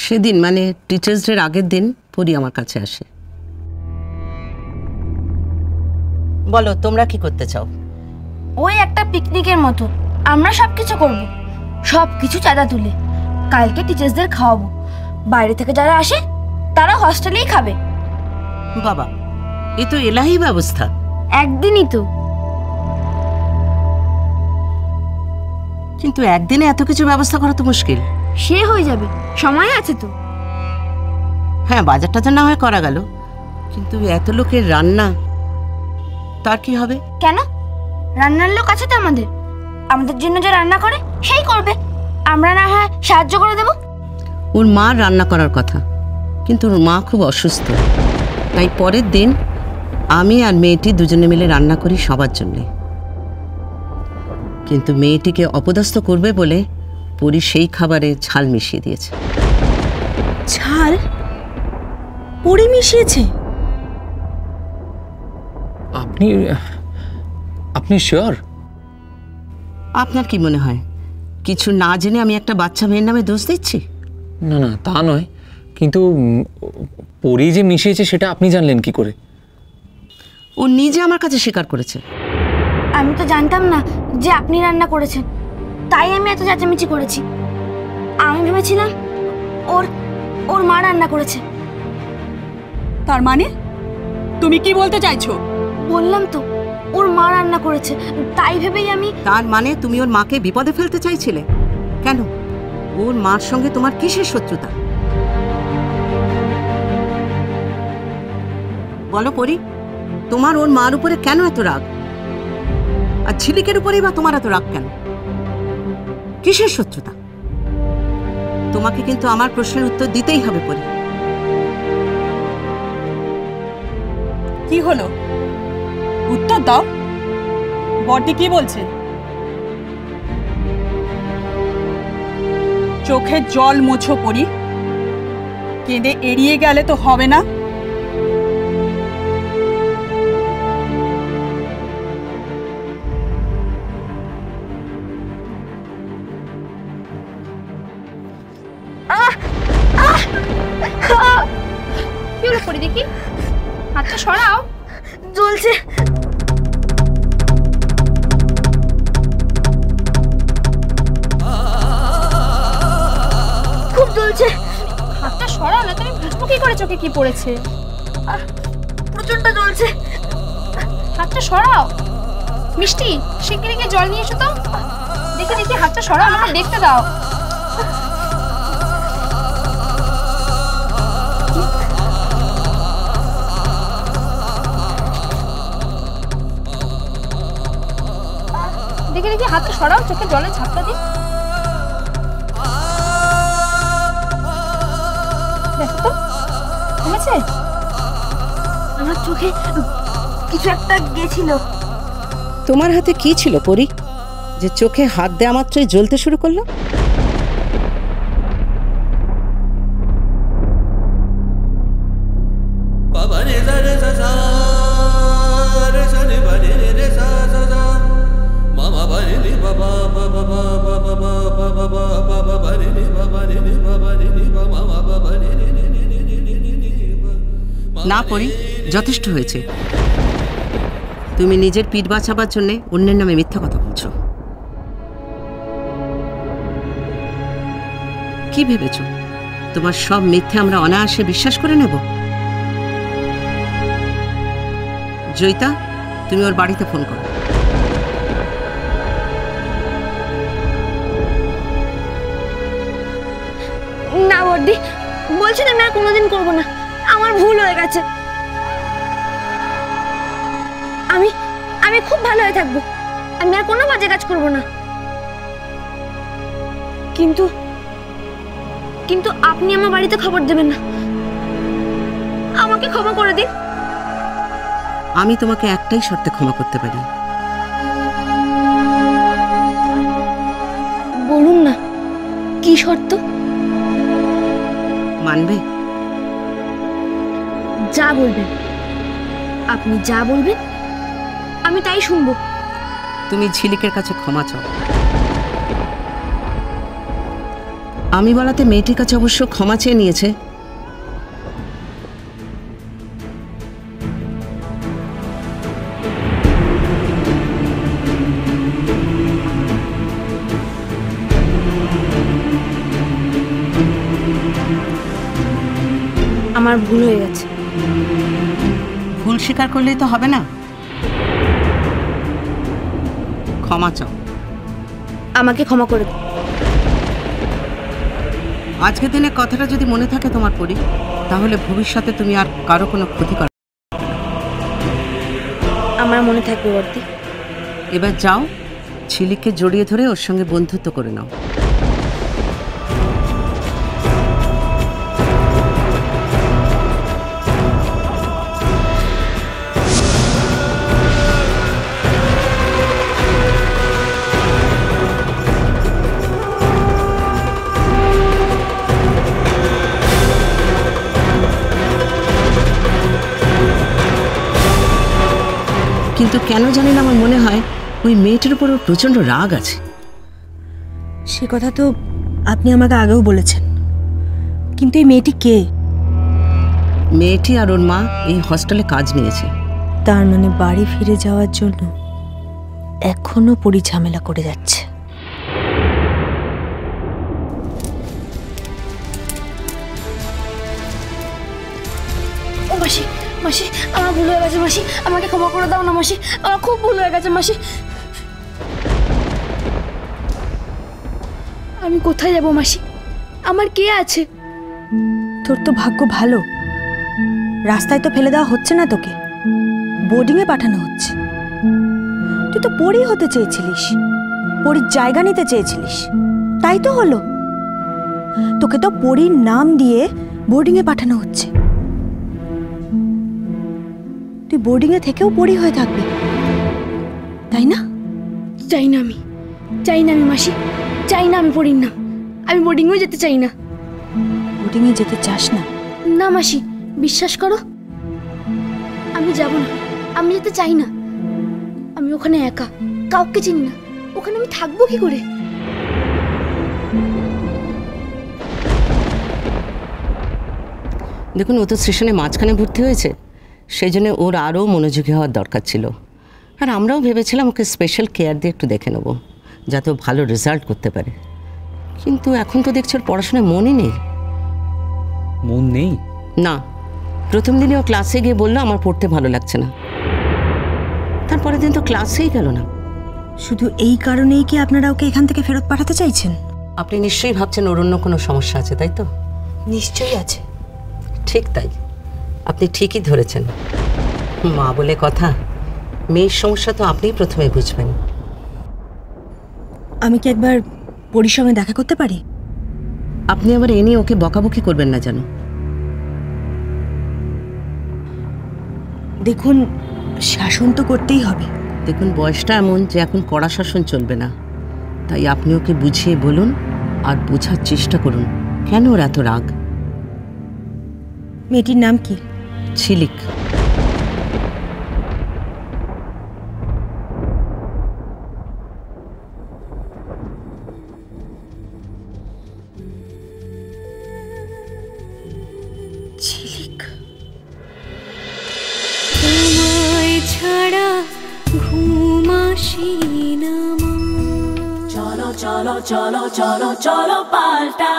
সেদিন মানে টিচার্স ডের আগের দিন পরি আমার কাছে আসে। বলো তোমরা কি করতে চাও? ওই একটা পিকনিকের মতো আমরা সবকিছু করব, সবকিছু চাঁদা তুলে কালকে টিচার্সদের খাওয়াবো। বাইরে থেকে যারা আসে তারা হস্টেলেই খাবে। বাবা, এ তো এলাহি ব্যবস্থা। একদিনই তো। কিন্তু একদিনে এত কিছু ব্যবস্থা করা তো মুশকিল। সে হয়ে যাবে, সময় আছে তো। হ্যাঁ, বাজারটা তো না হয় করা গেল, কিন্তু এত লোকের রান্না তার কি হবে? কেন? রান্নার লোক আছে তো আমাদের। আমাদের জন্য যে রান্না করে সেই করবে, আমরা না হয় সাহায্য করে দেব। ওর মা রান্না করার কথা, কিন্তু ওর মা খুব অসুস্থ, তাই পরের দিন আমি আর মেয়েটি দুজনে মিলে রান্না করি সবার জন্যে। কিন্তু মেয়েটিকে অপদস্থ করবে বলে পরি সেই খাবারে ঝাল মিশিয়ে দিয়েছে। ঝাল পরি মিশিয়েছে? আপনি শিওর? আপনার কি মনে হয় কিছু না জেনে আমি একটা বাচ্চা মেয়ের নামে দোষ দিচ্ছি? না না, তা নয়, কিন্তু পরি যে মিশিয়েছে সেটা আপনি জানলেন কি করে? ও নিজে আমার কাছে স্বীকার করেছে। আমি তো জানতাম না যে আপনি রান্না করেছেন, তাই আমি এত চেঁচামেচি করেছি। আমি ভেবেছিলাম ওর মা রান্না করেছে। তার মানে তুমি কি বলতে চাইছো? বললাম তো ওর মা রান্না করেছে, তাই ভেবেই আমি। তার মানে তুমি ওর মাকে বিপদে ফেলতে চাইছিলে? কেন? ওর মার সঙ্গে তোমার কিসের শত্রুতা? বলো পরি, তোমার ওর মার উপরে কেন এত রাগ? আর ঝিলিকের উপরেই বা তোমার এত রাগ কেন? কিসের শত্রুতা? তোমাকে কিন্তু আমার প্রশ্নের উত্তর দিতেই হবে পরি। কি হলো, উত্তর দাও। বড়দি কি বলছে? চোখে জল মোছো পরি, কেঁদে এড়িয়ে গেলে তো হবে না। কি হলো পরি, দেখি হাতটা সরাও। জ্বলছে। খুব জ্বলছে। হাতটা সরাও না, তুমি বুঝবো কি করে চোখে কি পড়েছে? প্রচন্ড জ্বলছে। হাতটা সরাও। মিষ্টি, শিগগিরই গিয়ে জল নিয়ে এসো তো। দেখি দেখি, হাতটা সরাও, আমাকে দেখতে দাও। দেখি দেখি, হাতটা সরাও, চোখে জলে ঝাপটা দিই। দেখো তো, কমেছে? আমার চোখে কিছু একটা গেছিল। তোমার হাতে কি ছিল পরি, যে চোখে হাত দেওয়া মাত্রই জ্বলতে শুরু করলো? না পরি, যথেষ্ট হয়েছে। তুমি নিজের পিঠ বাঁচাবার জন্য অন্যের নামে মিথ্যা কথা বলছো। কি ভেবেছো তোমার সব মিথ্যে আমরা অনায়াসে বিশ্বাস করে নেব? জয়িতা, তুমি ওর বাড়িতে ফোন করো। না বড়দি, বলছি না, আমি আর কোনোদিন করবো না। আমার ভুল হয়ে গেছে। আমি খুব ভালো হয়ে থাকবো। আমি আর কোনো বাজে কাজ করবো না। কিন্তু আপনি আমার বাড়িতে খবর দেবেন না। আমাকে ক্ষমা করে দিন। আমি তোমাকে একটাই শর্তে ক্ষমা করতে পারি। বলুন না, কি শর্ত? মানবে? যা বলবেন। আপনি যা বলবেন আমি তাই শুনবো। তুমি ঝিলিকের কাছে ক্ষমা চাও। আমি বলাতে মেয়েটির কাছে অবশ্য ক্ষমা চেয়ে নিয়েছে। আমার ভুল হয়ে গেছে। ভুল স্বীকার করলেই তো হবে না, ক্ষমা চাও। আমাকে ক্ষমা করে দাও। আজকের দিনে কথাটা যদি মনে থাকে তোমার পরি, তাহলে ভবিষ্যতে তুমি আর কারো কোনো ক্ষতি করো। আমার মনে থাকবে বর্দি। এবার যাও, ঝিলিককে জড়িয়ে ধরে ওর সঙ্গে বন্ধুত্ব করে নাও। কিন্তু কেন জানি না, আমার মনে হয় ওই মেয়েটির উপর ওর প্রচন্ড রাগ আছে। সে কথা তো আপনি আমাকে আগেও বলেছেন, কিন্তু এই মেয়েটি কে? মেয়েটি আর ওর মা এই হস্টেলে কাজ নিয়েছে। তার মানে বাড়ি ফিরে যাওয়ার জন্য এখনো পরিঝামেলা করে যাচ্ছে। ও মাসি, মাসি আমার ভুল হয়ে গেছে মাসি, আমাকে ক্ষমা করে দাও না মাসি, আমার খুব ভুল হয়ে গেছে মাসি। আমি কোথায় যাব মাসি? আমার কে আছে? তোর তো ভাগ্য ভালো, রাস্তায় তো ফেলে দেওয়া হচ্ছে না, তোকে বোর্ডিংয়ে পাঠানো হচ্ছে। তুই তো পরী হতে চেয়েছিলিস, পরীর জায়গা নিতে চেয়েছিলিস, তাই তো হলো। তোকে তো পরীর নাম দিয়ে বোর্ডিংয়ে পাঠানো হচ্ছে। তুই বোর্ডিংয়ে থেকেও পরী হয়ে থাকবি, তাই না? চাই না আমি, চাই না আমি মাসি, চাই না আমি পড়ির নাম। আমি বোর্ডিংয়েও যেতে চাই না। বোর্ডিংয়ে যেতে চাস না? না মাসি, বিশ্বাস করো, আমি যাব না, আমি যেতে চাই না। আমি ওখানে একা, কাউকে চিনি না, ওখানে আমি থাকবো কি করে? দেখুন, ও তো স্টেশনে মাঝখানে ভর্তি হয়েছে, সেই জন্য ওর আরও মনোযোগী হওয়ার দরকার ছিল। আর আমরাও ভেবেছিলাম ওকে স্পেশাল কেয়ার দিয়ে একটু দেখে নেবো, যাতে ও ভালো রেজাল্ট করতে পারে। কিন্তু এখন তো দেখছি ওর পড়াশোনায় মনই নেই। মন নেই? না, প্রথম দিনে ও ক্লাসে গিয়ে বললো আমার পড়তে ভালো লাগছে না, তারপরের দিন তো ক্লাসেই গেল না। শুধু এই কারণেই কি আপনারা ওকে এখান থেকে ফেরত পাঠাতে চাইছেন? আপনি নিশ্চয়ই ভাবছেন ওর অন্য কোনো সমস্যা আছে, তাই তো? নিশ্চয়ই আছে। ঠিক তাই, আপনি ঠিকই ধরেছেন। মা বলে কথা, মেয়ের সমস্যা তো আপনিই প্রথমে বুঝবেন। আমি কি একবার পরীর সঙ্গে দেখা করতে পারি? আপনি আবার এ নিয়ে ওকে বকাবকি করবেন না যেন। দেখুন, শাসন তো করতেই হবে। দেখুন, বয়সটা এমন যে এখন কড়া শাসন চলবে না, তাই আপনি ওকে বুঝিয়ে বলুন আর বোঝার চেষ্টা করুন কেন ওর এত রাগ। মেয়েটির নাম কি? ঝিলিক। ঝিলিক। তোমায় ছাড়া ঘুম আসে না। চলো চলো চলো চলো চলো পাল্টা